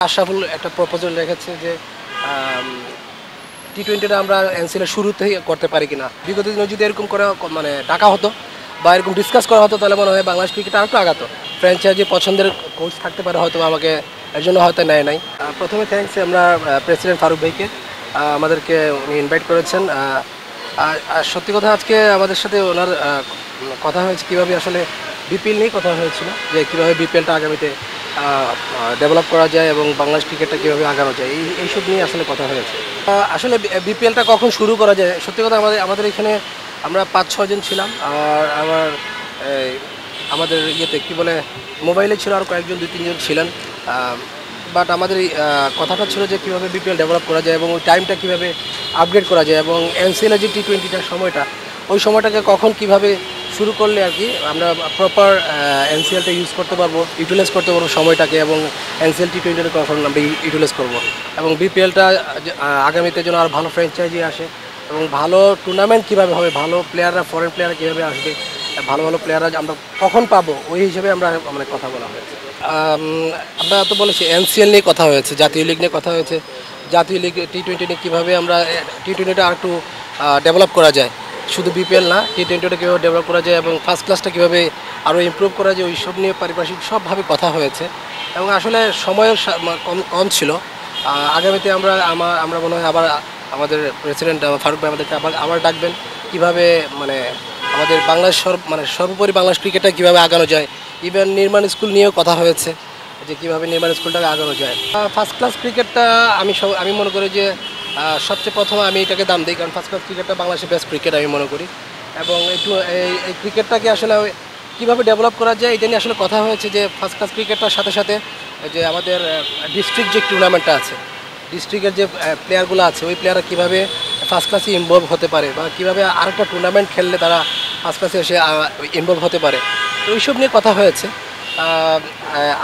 আশরাফুল একটা প্রপোজাল রেখেছে যে টি-20টা আমরা এনসিএলের শুরুতেই করতে পারি কিনা। বিগত দিনে যদি এরকম করে মানে ডাকা হতো বা এরকম ডিসকাস করা হতো তাহলে মনে হয় বাংলাদেশ ক্রিকেট আরেকটু আগাতো। ফ্র্যাঞ্চাইজি পছন্দের কোচ থাকতে পারে, হয়তো আমাকে এর জন্য হয়তো নেয় নাই। প্রথমে থ্যাঙ্কস আমরা প্রেসিডেন্ট ফারুক ভাইকে, আমাদেরকে উনি ইনভাইট করেছেন। আর সত্যি কথা, আজকে আমাদের সাথে ওনার কথা হয়েছে কীভাবে আসলে বিপিএল নিয়ে কথা হয়েছিল, যে কীভাবে বিপিএলটা আগামীতে ডেভেলপ করা যায় এবং বাংলাদেশ ক্রিকেটটা কীভাবে আগানো যায়, এইসব নিয়ে আসলে কথা হয়েছে। আসলে বিপিএলটা কখন শুরু করা যায়, সত্যি কথা আমাদের এখানে আমরা 5-6 জন ছিলাম। আর আমাদের ইয়েতে কী বলে মোবাইলে ছিল আর কয়েকজন 2-3 জন ছিলেন। বাট আমাদের এই কথাটা ছিল যে কীভাবে বিপিএল ডেভেলপ করা যায় এবং ওই টাইমটা কীভাবে আপগ্রেড করা যায় এবং এনসিএলের যে টি-20টার সময়টা, ওই সময়টাকে কখন কীভাবে শুরু করলে আর কি আমরা প্রপার এনসিএলটা ইউজ করতে পারবো, ইউটিলাইজ করতে পারবো সময়টাকে, এবং এনসিএল টি-20টা কখন আমরা ইউটিলাইজ করবো এবং বিপিএলটা আগামীতে যেন আর ভালো ফ্র্যাঞ্চাইজি আসে এবং ভালো টুর্নামেন্ট কীভাবে হবে, ভালো প্লেয়াররা, ফরেন প্লেয়াররা কীভাবে আসবে, ভালো ভালো প্লেয়াররা আমরা কখন পাবো, ওই হিসেবে আমরা মানে কথা বলা হয়েছে। আমরা তো বলেছি এনসিএল নিয়ে কথা হয়েছে, জাতীয় লিগ নিয়ে কথা হয়েছে, জাতীয় লিগ টি-20 নিয়ে কীভাবে আমরা টি-20টা আর একটু ডেভেলপ করা যায়, শুধু বিপিএল না, টি-20টা কীভাবে ডেভেলপ করা যায় এবং ফার্স্ট ক্লাসটা কীভাবে আরও ইমপ্রুভ করা যায়, ওই সব নিয়ে পারিপার্শ্বিক সবভাবে কথা হয়েছে। এবং আসলে সময়ও কম ছিল। আগামীতে আমরা মনে হয় আবার আমাদের প্রেসিডেন্ট ফারুক ভাই আমাদেরকে আবার ডাকবেন, কীভাবে মানে আমাদের বাংলাদেশ সর্বোপরি বাংলাদেশ ক্রিকেটটা কীভাবে আগানো যায়। ইভেন নির্মাণ স্কুল নিয়েও কথা হয়েছে যে কীভাবে নির্মাণ স্কুলটাকে আগানো যায়। ফার্স্ট ক্লাস ক্রিকেটটা আমি মনে করি যে সবচেয়ে প্রথমে আমি এটাকে দাম দিই, কারণ ফার্স্ট ক্লাস ক্রিকেটটা বাংলাদেশের বেস্ট ক্রিকেট আমি মনে করি। এবং এই ক্রিকেটটাকে আসলে কীভাবে ডেভেলপ করা যায় এটা নিয়ে আসলে কথা হয়েছে, যে ফার্স্ট ক্লাস ক্রিকেটটার সাথে সাথে যে আমাদের ডিস্ট্রিক্ট যে টুর্নামেন্টটা আছে, ডিস্ট্রিক্টের যে প্লেয়ারগুলো আছে, ওই প্লেয়াররা কীভাবে ফার্স্ট ক্লাসে ইনভলভ হতে পারে বা কীভাবে আরেকটা টুর্নামেন্ট খেললে তারা ফার্স্ট ক্লাসে এসে ইনভলভ হতে পারে, তো ওইসব নিয়ে কথা হয়েছে।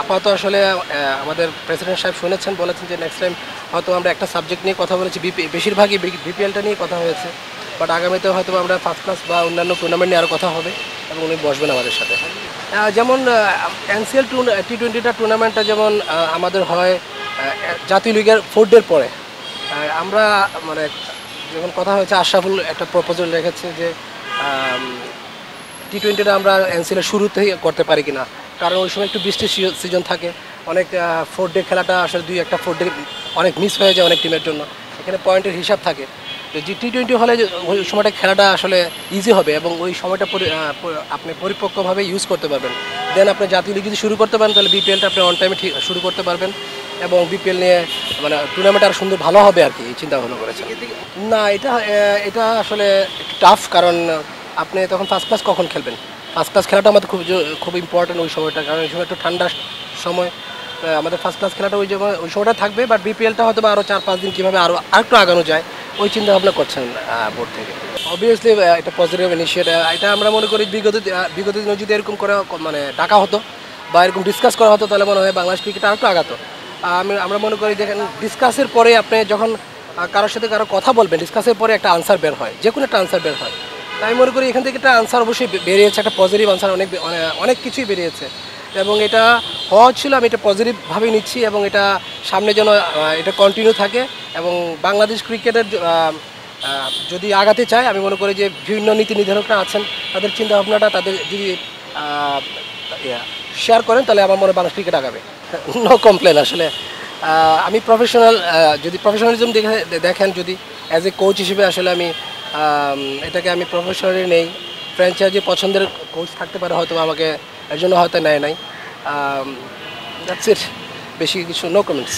আপাতত আসলে আমাদের প্রেসিডেন্ট সাহেব শুনেছেন, বলেছেন যে নেক্সট টাইম হয়তো আমরা একটা সাবজেক্ট নিয়ে কথা বলেছি, বেশিরভাগই বিপিএলটা নিয়ে কথা হয়েছে। বাট আগামীতে হয়তো আমরা ফার্স্ট ক্লাস বা অন্যান্য টুর্নামেন্ট নিয়ে আরও কথা হবে এবং উনি বসবেন আমাদের সাথে। যেমন এনসিএল টি-20টা টুর্নামেন্টটা যেমন আমাদের হয় জাতীয় লিগের 4 ডের পরে। আমরা মানে যেমন কথা হয়েছে, আশরাফুল একটা প্রপোজাল রেখেছে যে টি-20টা আমরা এনসিএলের শুরুতেই করতে পারি কিনা, কারণ ওই সময় একটু বৃষ্টির সিজন থাকে, অনেক 4 ডে খেলাটা আসলে 2-1টা 4 ডে অনেক মিস হয়ে যায় অনেক টিমের জন্য, এখানে পয়েন্টের হিসাব থাকে। তো টি-20 হলে ওই সময়টা খেলাটা আসলে ইজি হবে এবং ওই সময়টা আপনি পরিপক্কভাবে ইউজ করতে পারবেন। দেন আপনি জাতীয় লিগ যদি শুরু করতে পারেন তাহলে বিপিএলটা আপনি অন টাইমে শুরু করতে পারবেন এবং বিপিএল নিয়ে মানে টুর্নামেন্ট আর সুন্দর ভালো হবে আর কি, এই চিন্তা ভাবনা করেছে। না, এটা আসলে একটু টাফ, কারণ আপনি তখন ফার্স্ট ক্লাস কখন খেলবেন, ফার্স্ট ক্লাস খেলাটা আমাদের খুব ইম্পর্টেন্ট ওই সময়টা, কারণ ওই সময় একটু ঠান্ডার সময় আমাদের ফার্স্ট ক্লাস খেলাটা ওই সময়টা থাকবে। বাট বিপিএলটা হয়তো আরও 4-5 দিন কীভাবে আরেকটু আগানো যায়, ওই চিন্তা ভাবনা করছেন বোর্ড থেকে। অবভিয়াসলি এটা পজিটিভ ইনিশিয়েটিভ। এটা আমরা মনে করি বিগত দিনে যদি এরকম করে মানে ডাকা হতো বা এরকম ডিসকাস করা হতো তাহলে মনে হয় বাংলাদেশ ক্রিকেট আরেকটু আগাতো। আমরা মনে করি দেখেন, ডিসকাসের পরে আপনি যখন কারোর সাথে কথা বলবেন, ডিসকাসের পরে একটা আনসার বের হয়, যে কোনো একটা আনসার বের হয়। আমি মনে করি এখান থেকে একটা আনসার অবশ্যই বেরিয়েছে, একটা পজিটিভ আনসার, অনেক কিছুই বেরিয়েছে এবং এটা হওয়া ছিল। আমি এটা পজিটিভভাবেই নিচ্ছি এবং এটা সামনে যেন এটা কন্টিনিউ থাকে এবং বাংলাদেশ ক্রিকেটের যদি আগাতে চায়, আমি মনে করি যে বিভিন্ন নীতি নির্ধারকরা আছেন, তাদের চিন্তাভাবনাটা তাদের যদি শেয়ার করেন তাহলে আমার মনে হয় বাংলাদেশ ক্রিকেট আগাবে। No complain. আসলে আমি প্রফেশনাল, যদি প্রফেশনালিজম দেখেন, যদি অ্যাজ এ কোচ হিসেবে আসলে এটাকে আমি প্রফেশনালি নেই। ফ্র্যাঞ্চাইজি পছন্দের কোচ থাকতে পারে, হয়তো আমাকে এর জন্য হয়তো নেয় নাই। দ্যাটস ইট, বেশি কিছু, নো কমেন্টস।